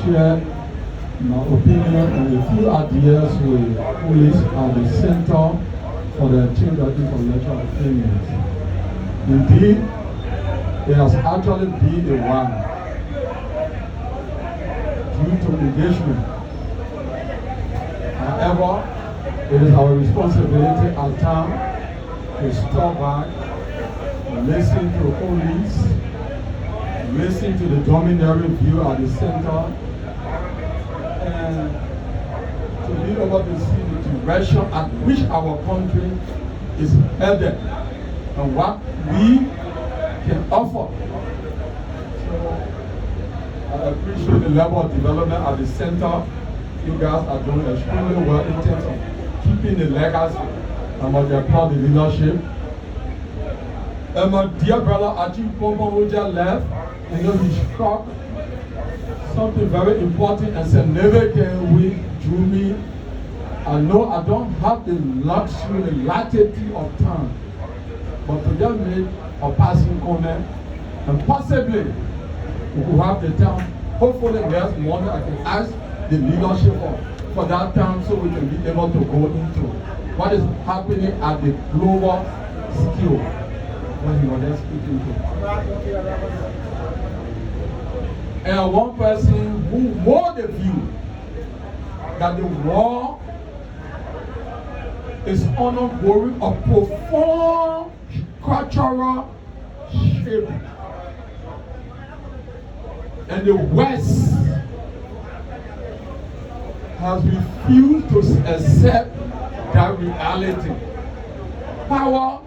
share my opinion and a few ideas with police at the center for the change of information opinions. Indeed, it has actually been a while due to engagement. However, it is our responsibility at times to stop by, listen to police, listen to the dominatory view at the center, and to be able to see the direction at which our country is headed and what we can offer. So I appreciate the level of development at the center. You guys are doing extremely well in terms of keeping the legacy and of the applaud the leadership. And my dear brother Achi Pompon who just left, you know, he struck something very important and said, never can we do me. I know I don't have the luxury, the latitude of time, but to just make a passing comment, and possibly we will have the time. Hopefully next morning I can ask the leadership for that time so we can be able to go into what is happening at the global scale when he was there speaking to. And one person who hold the view that the war is undergoing a profound cultural shift, and the West has refused to accept that reality. Power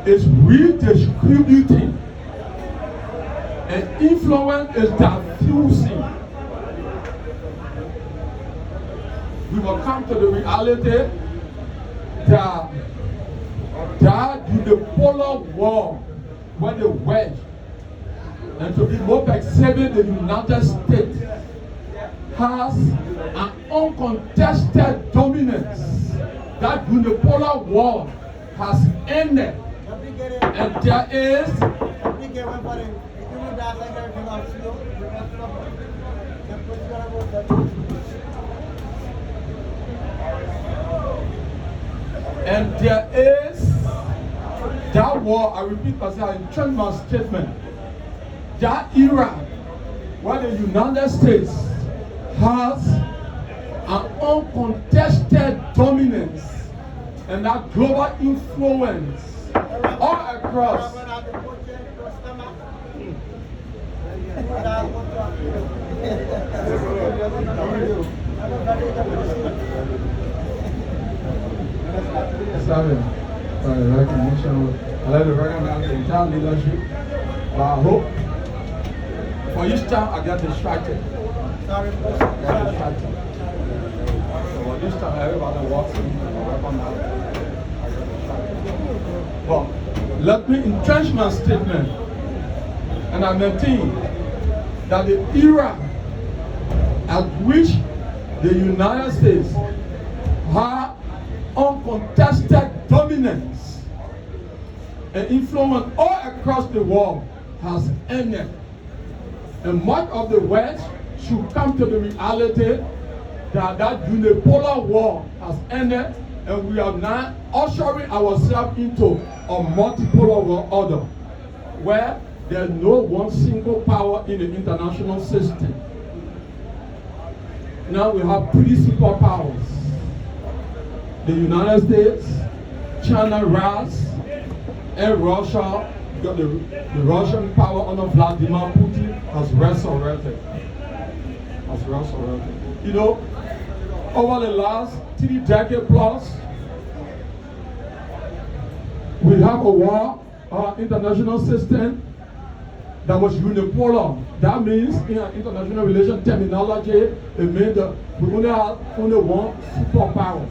is redistributing and influence is diffusing. We will come to the reality that the polar war where the West, and to be more specific, the United States has an uncontested dominance. That unipolar war has ended, and there is that war. I repeat myself, I change my statement. That era where the United States has an uncontested dominance and that global influence all across. Sorry, recognition. I like to recognize the entire leadership. But I hope for each time I get distracted. Sorry, get distracted. So for each time everybody walks in and I recognize, I get distracted. But let me entrench my statement, and I maintain that the era at which the United States had uncontested dominance and influence all across the world has ended. And much of the West should come to the reality that that unipolar war has ended, and we are now ushering ourselves into a multipolar world order where there's no one single power in the international system. Now we have three superpowers: the United States, China, and Russia. Got the Russian power under Vladimir Putin has resurrected. You know, over the last 3 decades plus, we have a war, international system that was unipolar. That means, in international relation terminology, it means that we only have one superpower.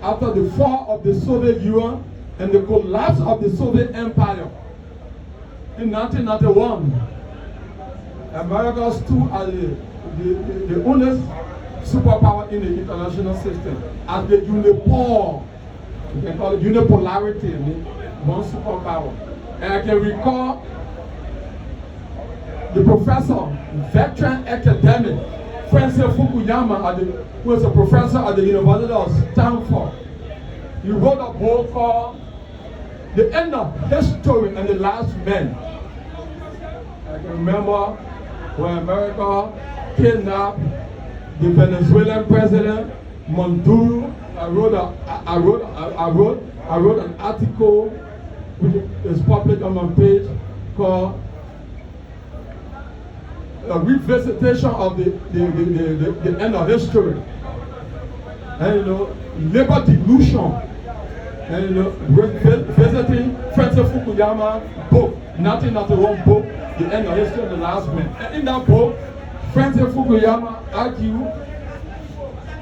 After the fall of the Soviet Union and the collapse of the Soviet Empire in 1991, America stood as the only superpower in the international system, as the unipolar. You can call it unipolarity, one superpower. And I can recall the professor, veteran academic, Francis Fukuyama, who was a professor at the University of Stanford. He wrote a book called The End of History and the Last Men. I can remember when America kidnapped the Venezuelan president, Maduro. I wrote an article which is published on my page called A Revisitation of the End of History. And labor delusion. And visiting Francis Fukuyama book, Nothing Not the Wrong book, The End of History and the Last Man. And in that book, Francis Fukuyama argued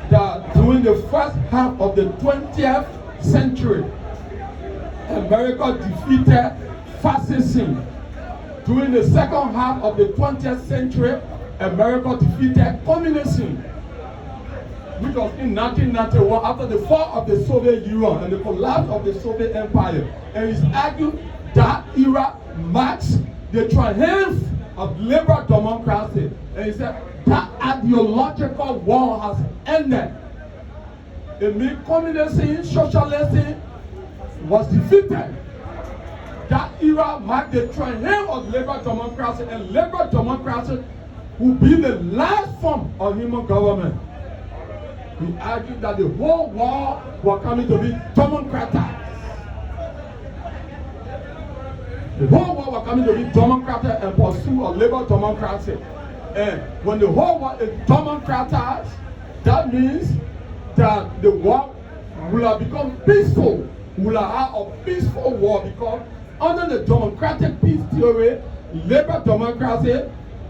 that during the first half of the 20th century, America defeated fascism. During the second half of the 20th century, America defeated communism, which was in 1991 after the fall of the Soviet Union and the collapse of the Soviet Empire. And he's argued that era marks the triumph of liberal democracy. And he said that ideological war has ended. It means communism, socialism was defeated. That era marked the triumph of liberal democracy, and liberal democracy will be the last form of human government. He argued that the whole world was coming to be democratized. The whole world was coming to be democratized and pursue a liberal democracy. And when the whole world is democratized, that means that the world will have become peaceful. We will have a peaceful war, because under the democratic peace theory, liberal democracy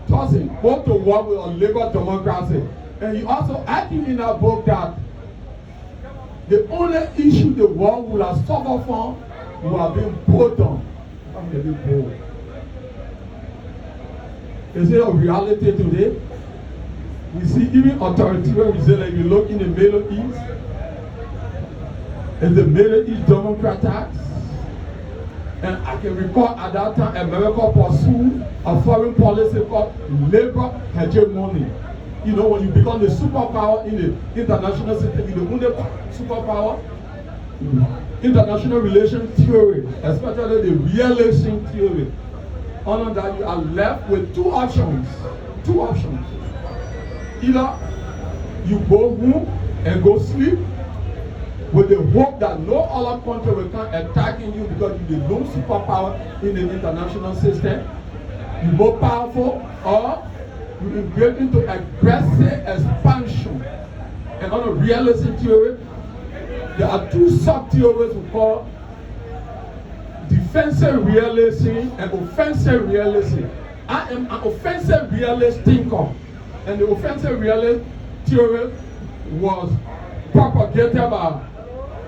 doesn't go to war with a liberal democracy. And he also argued in that book that the only issue the world will have suffered from will have been boredom. I'm getting bored. Is it a reality today? We see even authoritarian, we say, like, you look in the Middle East, is the Middle East democratized? And I can recall at that time America pursued a foreign policy called labor hegemony. When you become the superpower in the international system, you're the only superpower. International relations theory, especially the realism theory, under that you are left with two options. Either you go home and go sleep with the hope that no other country will come attacking you because you're the lone superpower in the international system. You're more powerful, or you engage into aggressive expansion. And on a realism theory, there are two sub-theories we call defensive realism and offensive realism. I am an offensive realist thinker, and the offensive realist theory was propagated by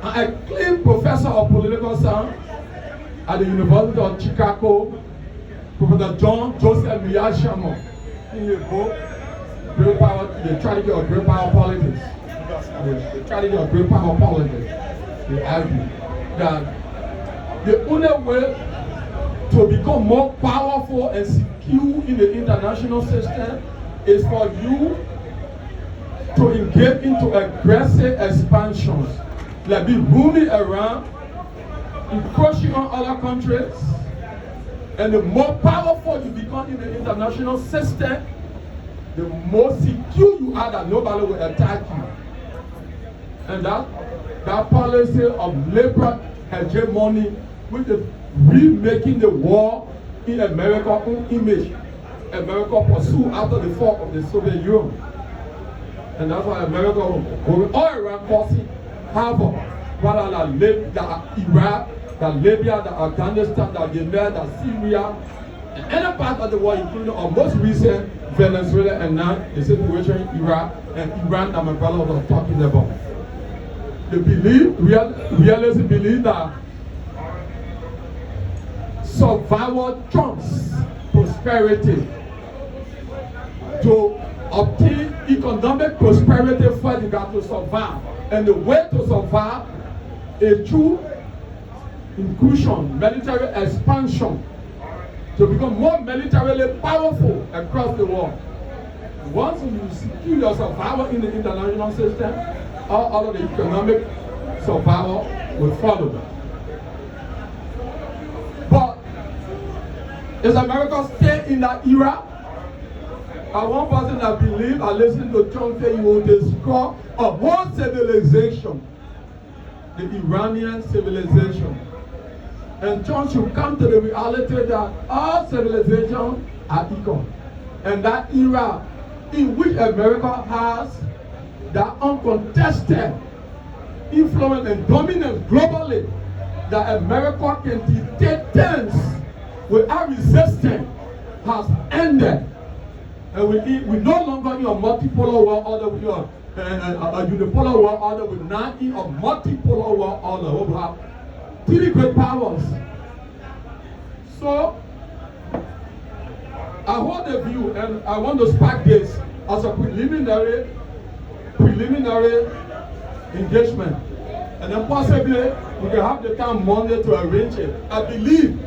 an acclaimed professor of political science at the University of Chicago, Professor John Joseph Miyashima. In his book, Great Power, The Tragedy of Great Power Politics. The Tragedy of Great Power Politics. They argue that the only way to become more powerful and secure in the international system is for you to engage into aggressive expansions, like be roaming around, encroaching on other countries. And the more powerful you become in the international system, the more secure you are that nobody will attack you. And that policy of liberal hegemony, which is remaking the war in America's own image, America pursued after the fall of the Soviet Union. And that's why America was going all around causing havoc, rather than Iraq, that Libya, that Afghanistan, that Yemen, that Syria, and any part of the world, including our most recent Venezuela, and now the situation in Iraq and Iran that my brother was talking about. Realists believe that survival trumps prosperity. To obtain economic prosperity first, you got to survive. And the way to survive is through inclusion, military expansion, to become more militarily powerful across the world. Once you secure your survival in the international system, all of the economic survival will follow. But is America still in that era? One person I believe, I listened to Trump say he will destroy a whole civilization, the Iranian civilization. And Trump should come to the reality that all civilizations are equal. And that era in which America has that uncontested influence and dominance globally, that America can dictate things without resistance, has ended. And we no longer in a multipolar world order, we are a unipolar world order. We're now in a multipolar world order. We have three great powers. So I hold the view, and I want to spark this as a preliminary engagement. And then possibly we can have the time Monday to arrange it. I believe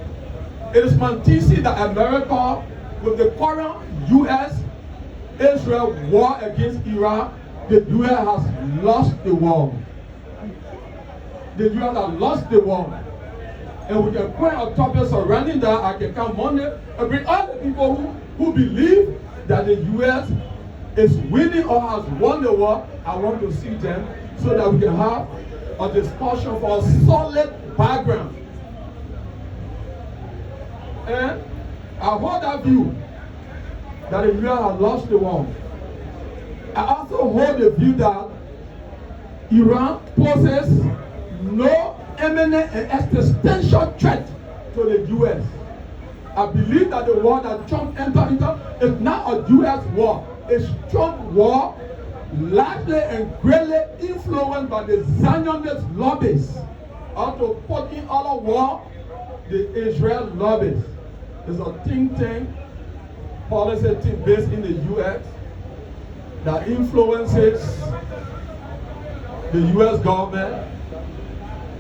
it is my thesis that America, with the current U.S.-Israel war against Iran, the U.S. has lost the war. The U.S. has lost the war. And we can point a topic surrounding that. I can come Monday and bring all the people who believe that the U.S. is winning or has won the war. I want to see them so that we can have a discussion for a solid background. And I hold that view that the U.S. has lost the war. I also hold the view that Iran poses no imminent and existential threat to the U.S. I believe that the war that Trump entered into is not a U.S. war. It's Trump war, largely and greatly influenced by the Zionist lobbies. Or to put in other war, the Israel lobbies. It's a think tank, policy team based in the U.S. that influences the U.S. government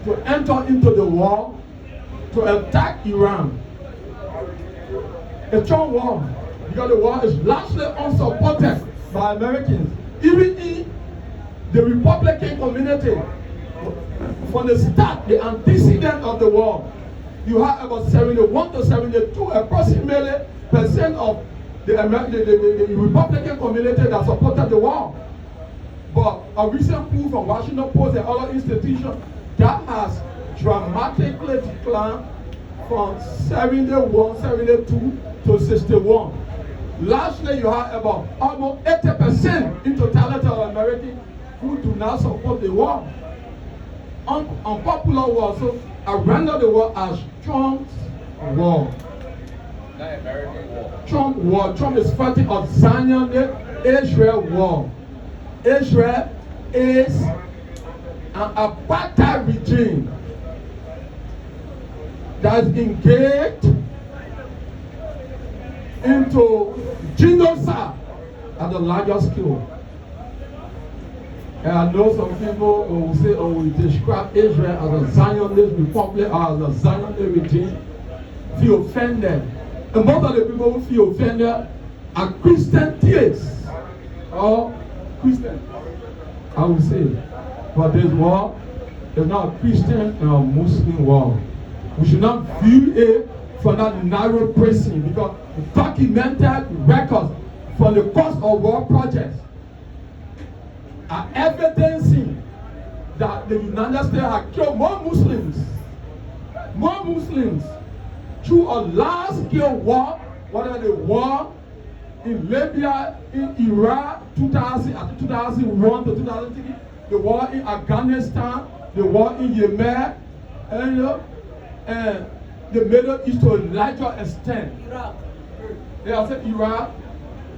to enter into the war, to attack Iran. A Trump war, because the war is largely unsupported by Americans. Even in the Republican community, from the start, the antecedent of the war, you have about 71 to 72 approximately percent of the Republican community that supported the war. But a recent poll from Washington Post and other institutions, that has dramatically declined from 71, 72 to 61. Lastly, you have about almost 80% in totality of Americans who do not support the war. Unpopular war, so I render the war as Trump's war. Not American war. Trump war. Trump is fighting a Zionist Israel war. Israel is an apartheid regime that is engaged into genocide at the larger scale. And I know some people will say, oh, we describe Israel as a Zionist republic or as a Zionist regime, feel offended. And most of the people who feel offended are Christian theists or Christian, I would say. But this war is not a Christian and a Muslim war. We should not view it from that narrow prison, because documented records from the cost of war projects are evidencing that the United States have killed more Muslims through a large-scale war, whether the war in Libya, in Iraq, 2001 to 2003, the war in Afghanistan, the war in Yemen, and the Middle East to a larger extent. Iraq. Yeah, I said Iraq.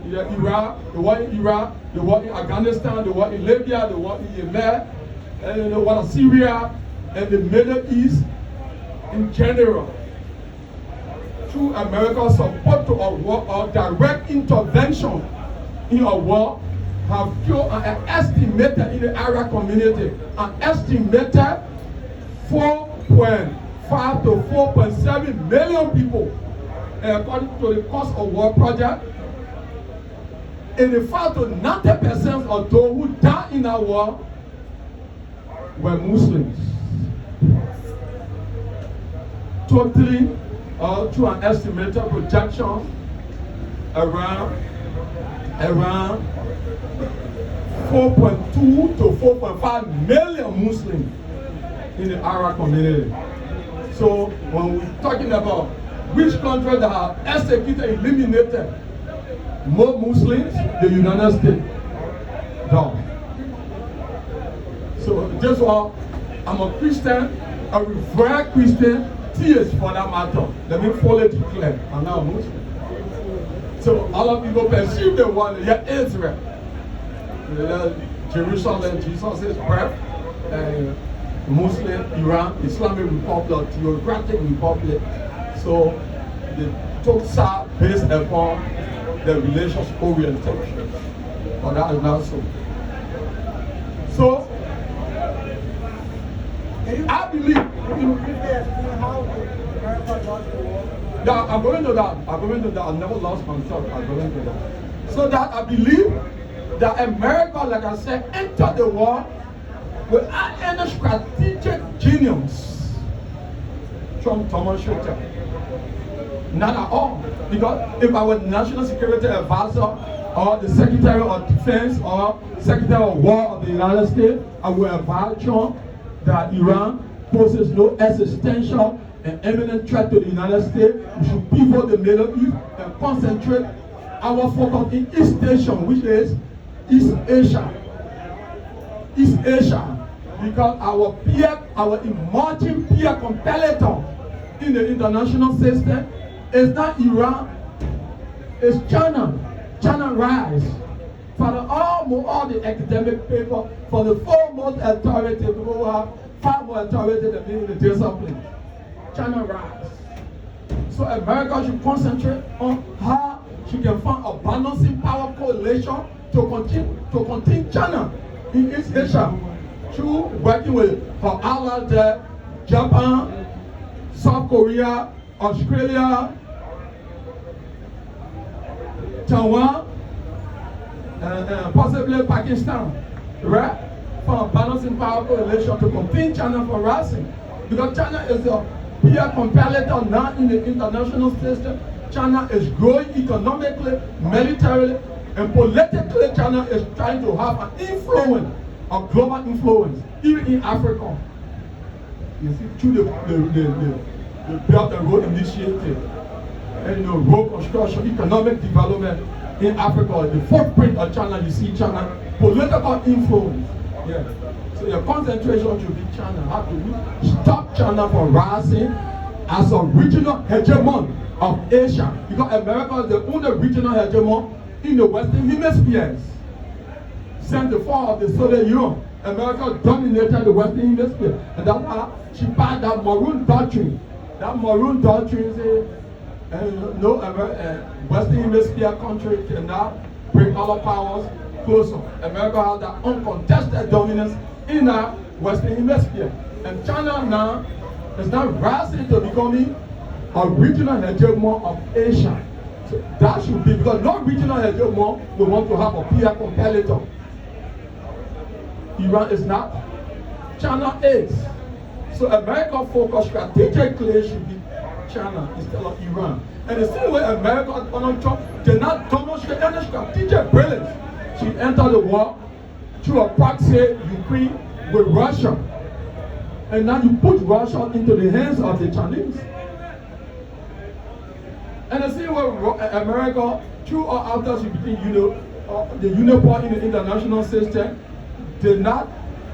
Yeah, Iraq, the war in Iraq, the war in Afghanistan, the war in Libya, the war in Yemen, and the war in Syria, and the Middle East in general. Through America's support to a war or direct intervention in a war, have killed an estimated in the Arab community, an estimated 4.5 to 4.7 million people. according to the cost of war project, 85 to 90% of those who died in that war were Muslims. Totally, to an estimated projection, around 4.2 to 4.5 million Muslims in the Arab community. So when we're talking about which country that have executed, eliminated more Muslims, the United States does. So that's why I'm a Christian, a revered Christian, tears for that matter. Let me fully declare, I'm not a Muslim. So a lot of people perceive the one, yeah, Israel. Jerusalem, Jesus' birth, Muslim, Iran, Islamic Republic, Theocratic Republic. So they took side based upon the religious orientation. But that is not so. So, I believe. Yeah, I'm going to that. I never lost myself. I'm going to that. So that I believe that America, like I said, entered the war without any strategic genius from Thomas Shooter. Not at all. Because if I were National Security Advisor or the Secretary of Defense or Secretary of War of the United States, I would advise Trump that Iran poses no existential and imminent threat to the United States. We should pivot the Middle East and concentrate our focus in East Asia, which is East Asia. East Asia. Because our emerging peer competitor in the international system is not Iran, it's China. China rise. For all the academic paper, for the foremost authority, people who have far more authority than me in the discipline. China rise. So America should concentrate on how she can find a balancing power coalition to contain China in East Asia through working with her allies there, Japan, South Korea, Australia, Taiwan, and possibly Pakistan, right? For a balancing power coalition to contain China from rising. Because China is a peer competitor now in the international system. China is growing economically, militarily, and politically. China is trying to have an influence, a global influence, even in Africa. You see, through the Belt and Road Initiative, and road construction, economic development in Africa, the footprint of China, you see China, political influence. Yeah. So your concentration should be China. How do we stop China from rising as a regional hegemon of Asia? Because America is the only regional hegemon in the Western Hemisphere. Since the fall of the Soviet Union, America dominated the Western Hemisphere. And that's why she passed that Maroon Doctrine. That Maroon Doctrine says, Western Hemisphere country cannot bring other powers closer. America has that uncontested dominance in the Western Hemisphere. And China now is now rising to becoming a regional hegemon of Asia. So that should be, because no regional hegemon will want to have a peer competitor. Iran is not. China is. So America focus strategically should be China instead of Iran. And the same way America, Donald Trump, did not demonstrate any strategic brilliance. She entered the war through a proxy Ukraine with Russia. And now you put Russia into the hands of the Chinese. And the same way America, through or after she became the unicorn in the international system, did not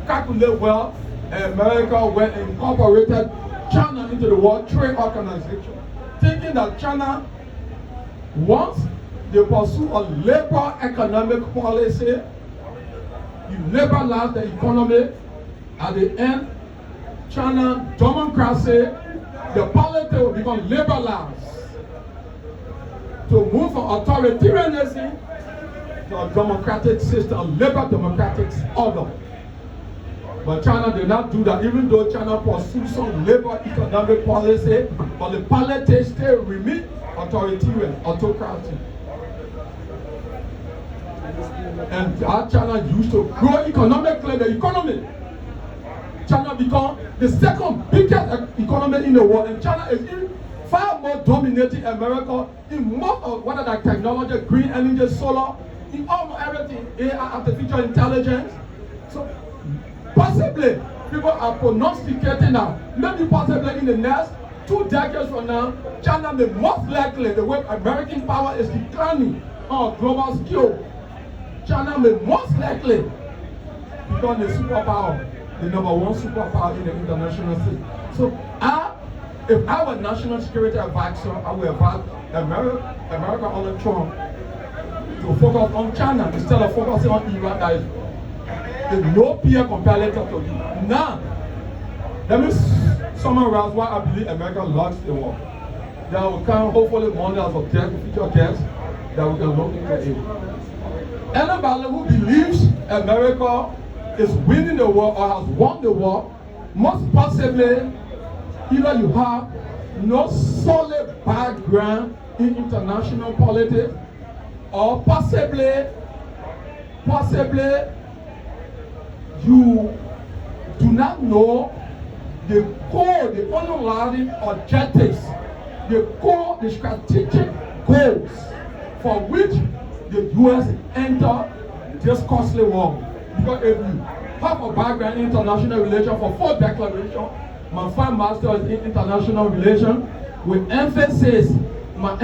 calculate well. America went and incorporated China into the World Trade Organization, thinking that China, once they pursue a liberal economic policy, you liberalize the economy, at the end, China democracy, the politics will become liberalized. To move from authoritarianism to a democratic system, a liberal democratic order. But China did not do that, even though China pursued some liberal economic policy, but the politics still remain authoritarian, autocracy. And that China used to grow economically, the economy. China become the second biggest economy in the world, and China is far more dominating America in most of whether that technology, green energy, solar, in almost everything, AI, artificial intelligence. So possibly people are prognosticating now, maybe possibly in the next 2 decades from now, China may most likely, the way American power is declining on a global scale, China may most likely become the superpower, the #1 superpower in the international scene. So if I were national security advisor, I would advise America under Trump to focus on China instead of focusing on Iran that is the no peer competitor to you. Now, let me summarize why I believe America lost the war. There will come hopefully Monday as a future guest that we can look into it. Anybody who believes America is winning the war or has won the war, most possibly either you have no solid background in international politics, or possibly you do not know the core, the underlying objectives, the strategic goals for which the U.S. entered this costly war. Because if you have a background in international relations for 4 declarations, my 5 masters in international relations, with emphasis, my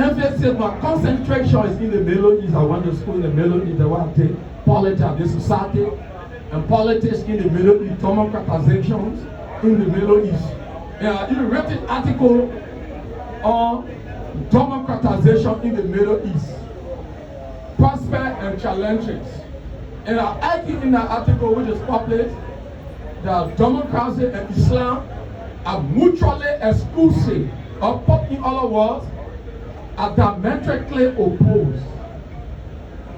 concentration is in the Middle East. I went to school in the Middle East, I want to take politics, the society, and politics in the Middle East, democratizations in the Middle East. And I even wrote an article on democratization in the Middle East, prospect and challenges. And I argue in that article, which is published, that democracy and Islam are mutually exclusive, or in other words, are diametrically opposed.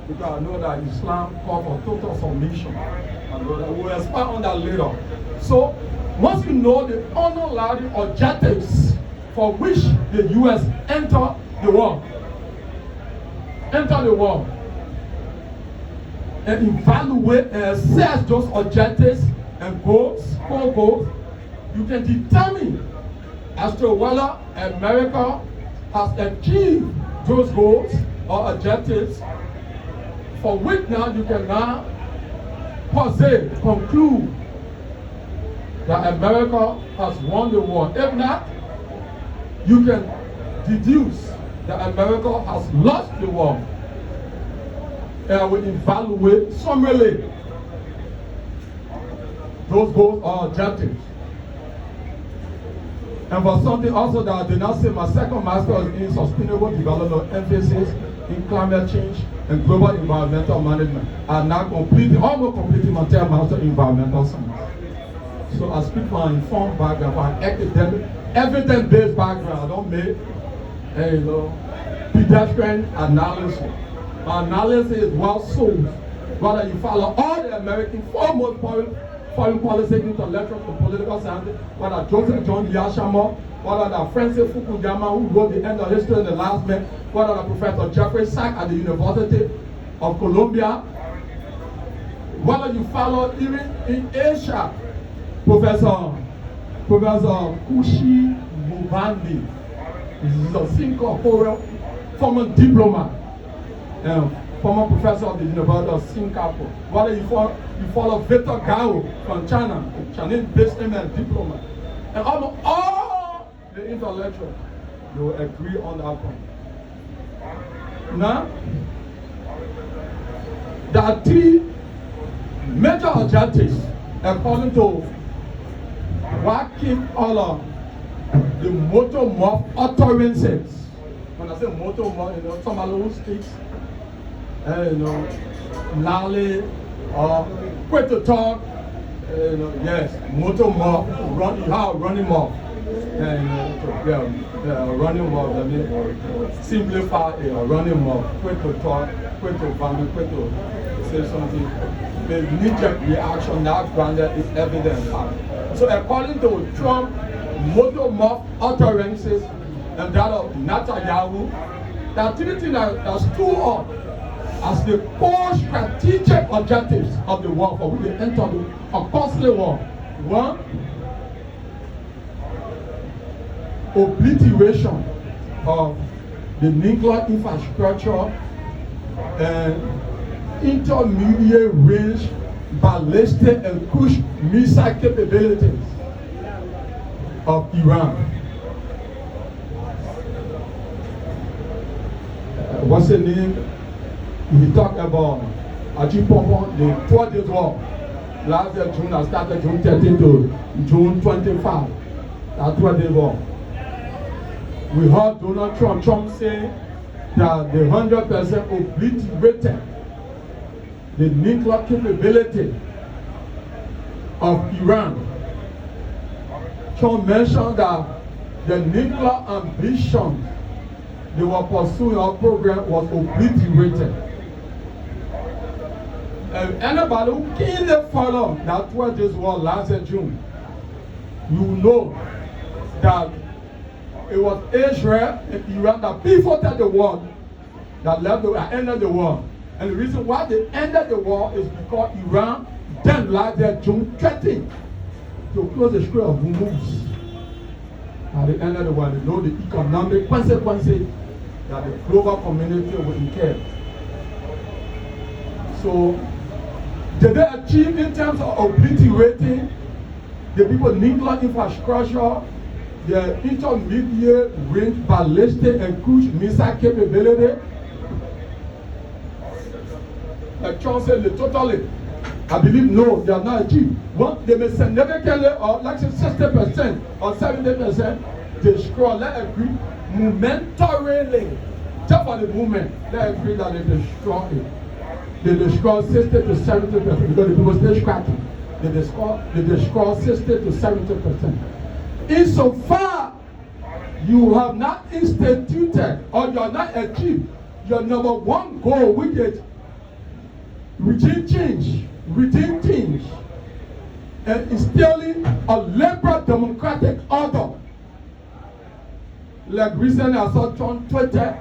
Because I know that Islam calls for total submission. I know that we'll expand on that later. So, once you know the underlying objectives for which the U.S. entered the war, and evaluate and assess those objectives and goals, core goals, you can determine as to whether America has achieved those goals or objectives, for which now you can now conclude that America has won the war. If not, you can deduce that America has lost the war. And we evaluate summarily those goals or objectives. And for something also that I did not say, my second master is in sustainable development, emphasis in climate change and global environmental management. I now almost completing my third master in environmental science. So I speak from an informed background, from an academic, evidence-based background. I don't make pedestrian analysis. My analysis is well sourced. Whether you follow all the American foremost foreign policy intellectuals and political scientists, whether Joseph John Yashama, whether the Francis Fukuyama, who wrote the end of history in the last man, whether the Professor Jeffrey Sachs at the University of Columbia, whether you follow even in Asia, Professor Kushi Mubandi, this is a Singaporean former diplomat, former professor of the University of Singapore. Whether you follow Victor Gao from China, Chinese businessman, diplomat, and almost all the intellectuals, they will agree on that point. Now, there are 3 major objectives according to what keep all of the motor-morph utterances. When I say motor-morph, somebody who speaks, loudly or quick to talk, yes, motor-morph, running morph. Running morph, I mean, simplify running morph, quick to talk, quick to vomit, quick to say something. The knee-jerk reaction, that grounded is evident. So according to Trump, motor-morph utterances and that of Netanyahu, there are three things that stood up as the core strategic objectives of the war for which they entered a costly war. One, obliteration of the nuclear infrastructure and intermediate range ballistic and cruise missile capabilities of Iran. What's the name? He talked about Ajipopon, the 3rd Day War. Last year, June, I started June 13 to June 25. That 3rd Day War. We heard Donald Trump say that the 100% obliterated the nuclear capability of Iran. Trump mentioned that the nuclear ambition they were pursuing our program was obliterated. And anybody who keenly followed that 12 days war last June, you know that it was Israel and Iran that pivoted the war, that ended the war. And the reason why they ended the war is because Iran then last June 13 to close the Strait of Hormuz. At the end of the war, they know the economic consequences that the global community will incur. So, did they achieve in terms of obliterating the people's nuclear infrastructure, the intermediate range ballistic and cruise missile capability? Like Trump said, totally. I believe no, they have not achieved. Well, they may significantly, or like 60% or 70% destroy. Let agree momentarily, just for the movement. Let agree that they destroy it. They destroy 60 to 70% because the people stay scrapping. They destroy 60 to 70%. Insofar you have not instituted or you have not achieved your number one goal, which is regime change, and instilling a liberal democratic order. Like recently I saw on Twitter,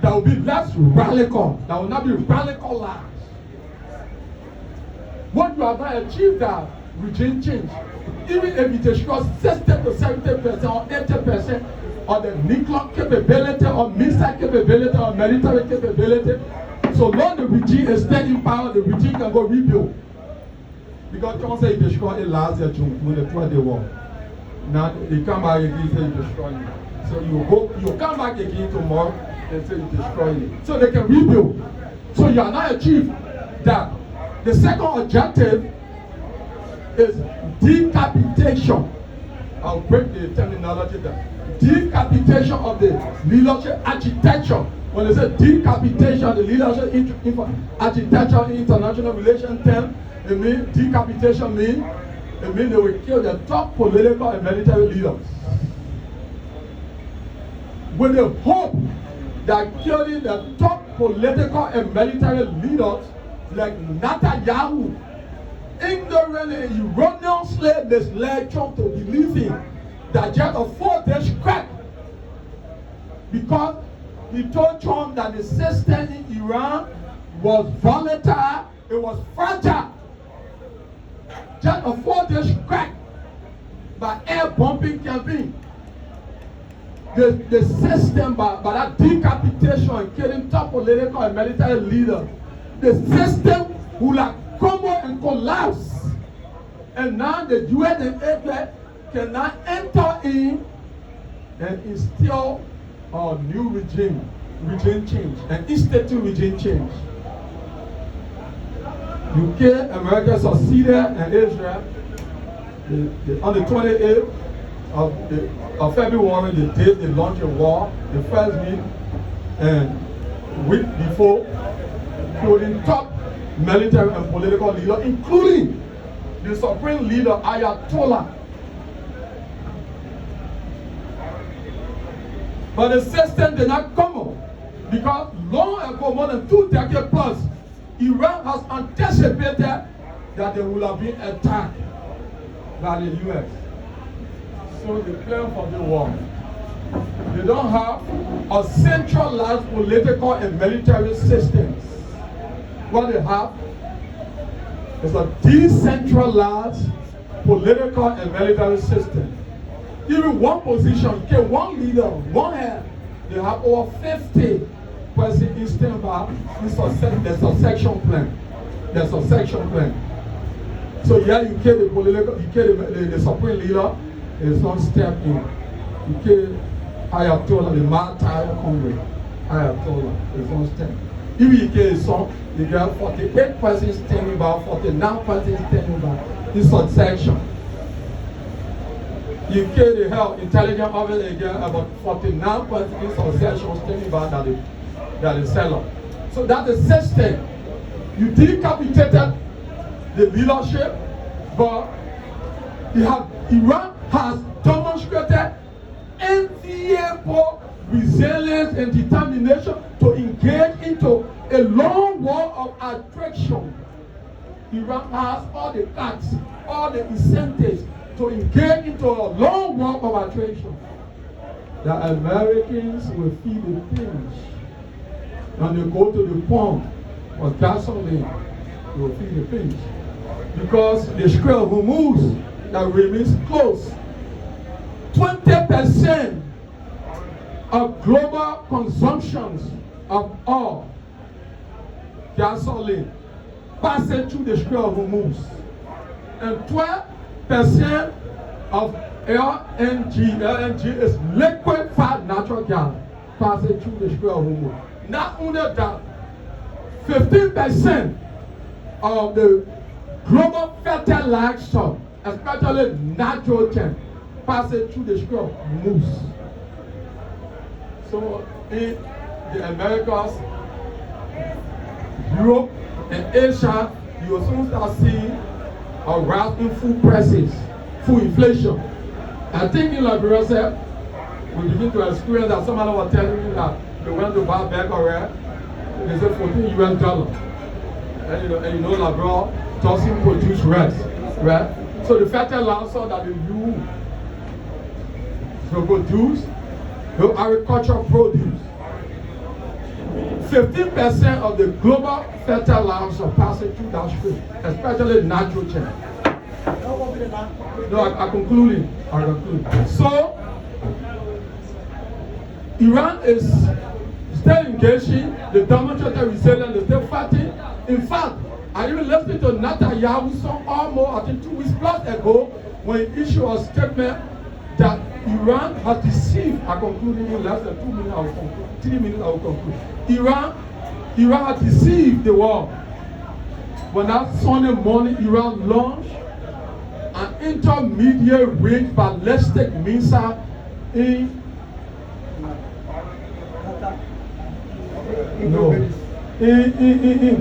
that will be less radical, that will not be radicalized. What you have not achieved that regime change, even if it destroys 60 to 70% or 80% of the nuclear capability or missile capability or military capability, so long the regime is still in power, the regime can go rebuild. Because Trump said he destroyed it last year June when the 12th Day War. Now they come back again and say he destroyed it. So you come back again tomorrow and say you destroyed it. So they can rebuild. So you are not achieved that. The second objective is decapitation. I'll break the terminology down. Decapitation of the leadership architecture. When they say decapitation, the leadership architecture in international relations term, it means decapitation means they will kill the top political and military leaders. With the hope that killing the top political and military leaders like Netanyahu ignorantly and erroneously misled Trump to believing that just a 4-day scrap, because he told Trump that the system in Iran was volatile, it was fragile. Just a 4-day scrap by air bombing campaign. The system by that decapitation and killing top political and military leaders, the system will have crumble and collapse. And now the US and Israel cannot enter in and instill a new regime change, and institute regime change. UK, America succeeded, and Israel on the 28th of February, the day they launched a war, the first week, and week before, including top military and political leaders, including the supreme leader Ayatollah. But the system did not come up because long ago, more than 2 decades plus, Iran has anticipated that they will have been attacked by the US. So they plan for the war. They don't have a centralized political and military systems. What they have is a decentralized political and military system. Even one position, okay, one leader, one head, they have over 50 person in standby. There's a section plan. There's a section plan. So yeah, you kill the political, you kill the supreme leader, it's not step in. You kill Ayatollah, the Martyr Congress. Ayatollah, it's not step. If you kill his son, you get 48 persons standing by, 49 persons standing by. It's a section. You kill the health intelligence officer again, about 49 persons of section standing by that is seller. So that's the system. You decapitated the leadership, but Iran has demonstrated enviable resilience and determination to engage into a long war of attraction. Iran has all the cards, all the incentives to engage into a long war of attraction. The Americans will feel the pinch. When they go to the pump for gasoline, they will feel the pinch. Because the Strait of Hormuz that remains closed, 20% of global consumptions of oil, gasoline, passes through the Strait of Hormuz. And 12% of LNG is liquefied natural gas, passes through the Strait of Hormuz. Not only that, 15% of the global fertilizer, especially nitrogen, passes through the Strait of Hormuz. So in the Americas, Europe, and Asia, you will soon start seeing a rise in food prices, food inflation. I think in Liberia, we begin to experience that somebody was telling me that they went to buy a bag of red, they said $14 US. And you know Liberia doesn't produce red, right? So the fertilizer that they use to produce the agricultural produce, 15% of the global fertilizer passes through that stream, especially nitrogen. No, I'm concluding. So, Iran is still engaging, they demonstrated resilience, they still fighting. In fact, I even listened to Netanyahu's song almost, I think 2 weeks plus ago, when he issued a statement that Iran has deceived. I conclude in less than 2 minutes, I will conclude. 3 minutes, I will conclude. Iran has deceived the world. When that Sunday morning, Iran launched an intermediate range ballistic missile in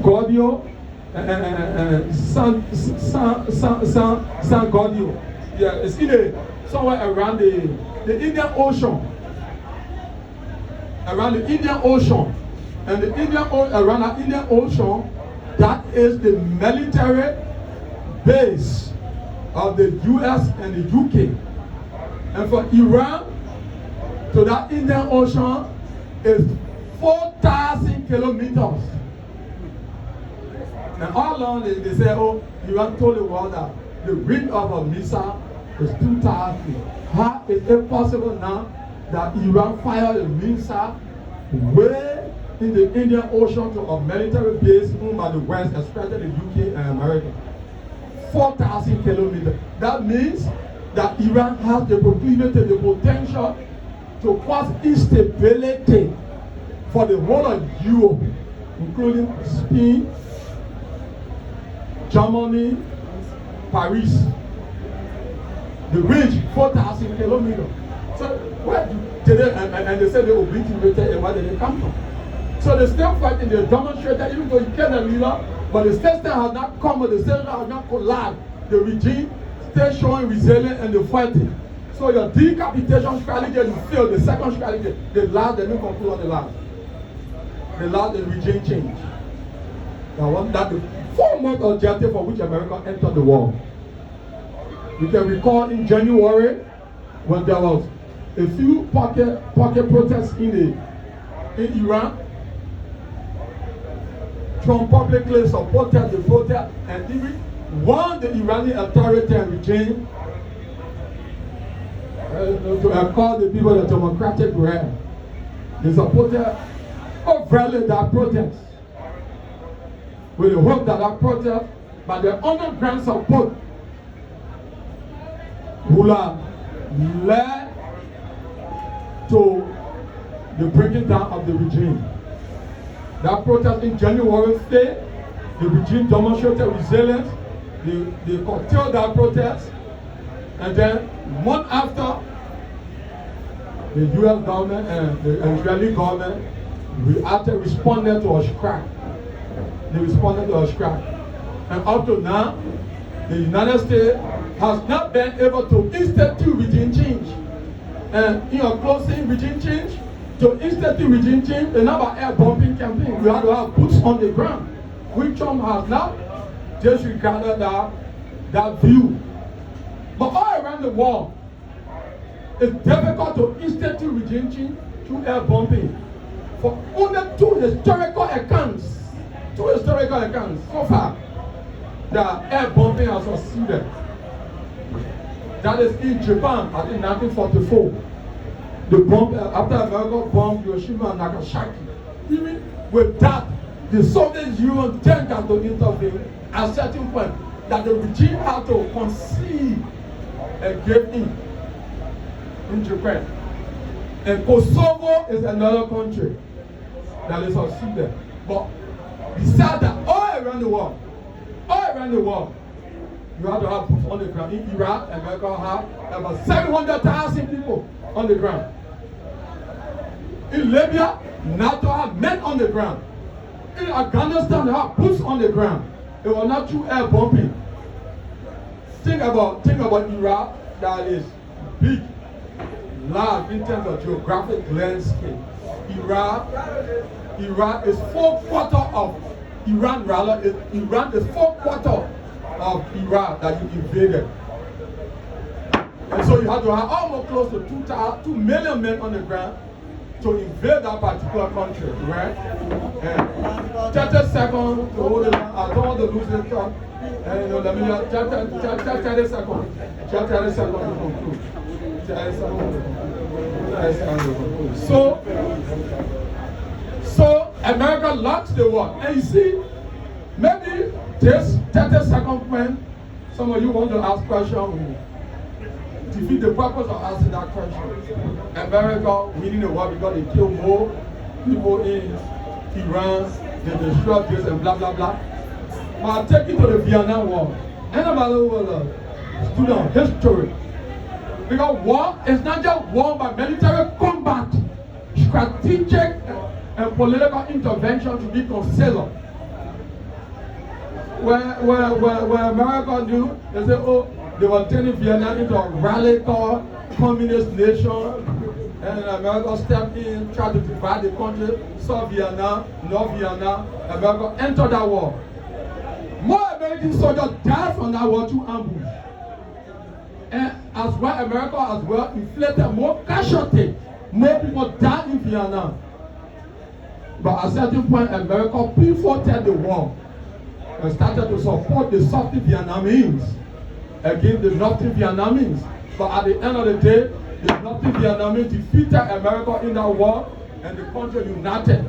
Gordio, San Gordio. Yeah, it's in somewhere around the Indian Ocean. Around the Indian Ocean. And around the Indian Ocean, that is the military base of the US and the UK. And for Iran to that Indian Ocean is 4,000 kilometers. And all along they say, oh, Iran told the world that the range of a missile is 2,000 feet. How is it possible now that Iran fired a missile way in the Indian Ocean to a military base owned by the West, especially the UK and America? 4,000 kilometers. That means that Iran has the proclivity, the potential to cause instability for the whole of Europe, including Spain, Germany, Paris. The range 4,000 kilometers. So where did they, and they said they obliterated, and where did they come from? So they still fighting, they demonstrated, even though you killed the leader, but the system has not come, the system has not collapsed. The regime still showing resilience and the fighting. So your decapitation strategy, you failed. The second strategy, the last, they didn't conclude on the last. The last, the regime change. That's the foremost objective for which America entered the war. You can recall in January when there was a few pocket protests in Iran. Trump publicly supported the protest and even warned the Iranian authority and regime to call the people the democratic realm. They supported overtly that protest with the hope that protest, but the underground support will have led to the breaking down of the regime. That protest in January failed. The regime demonstrated resilience. They curtailed that protest. And then, month after, the U.S. government and the Israeli government responded to a strike. They responded to a strike. And up to now, the United States has not been able to institute regime change. And in a closing regime change, to institute regime change, it's not about air bombing campaign. We have to have boots on the ground. Which Trump has now disregarded that view. But all around the world, it's difficult to institute regime change through air bombing. For only two historical accounts so far, that air bombing has succeeded. That is in Japan, I think 1944. The bomb, after America bombed Hiroshima and Nagasaki. Even with that, the Soviet Union then had to intervene at a certain point that the regime had to concede and give in Japan. And Kosovo is another country that is succeeded. But besides that, all around the world, you have to have boots on the ground. In Iraq, America have about 700,000 people on the ground. In Libya, NATO have men on the ground. In Afghanistan, they have boots on the ground. It was not through air bombing. Think about Iraq, that is big, large in terms of geographic landscape. Iraq is 4/4 of Iran, rather. Iran is 4/4 of Iraq that you invaded. And so you have to have almost close to 2 million men on the ground to invade that particular country, right? And 30 seconds to hold it on. I don't want to lose this talk. And let me just 30 seconds. Just 30 seconds to conclude. 30 seconds to conclude. So America lost the war. And you see, maybe this 30-second point, some of you want to ask questions. Defeat the purpose of asking that question. America winning the war because they kill more people in Iran, they destroy this and blah blah blah. But I'll take you to the Vietnam War. Anybody who was a student of history. Because war is not just war by military combat, strategic and political intervention to be considered. Where America do, they say, oh, they were turning Vietnam into a radical communist nation, and America stepped in, tried to divide the country, South Vietnam, North Vietnam. America entered that war. More American soldiers died from that war through ambush. And as well, America as well inflicted more casualties. More people died in Vietnam. But at a certain point, America pivoted the war and started to support the Southern Vietnamese against the Northern Vietnamese. But at the end of the day, the Northern Vietnamese defeated America in that war, and the country united.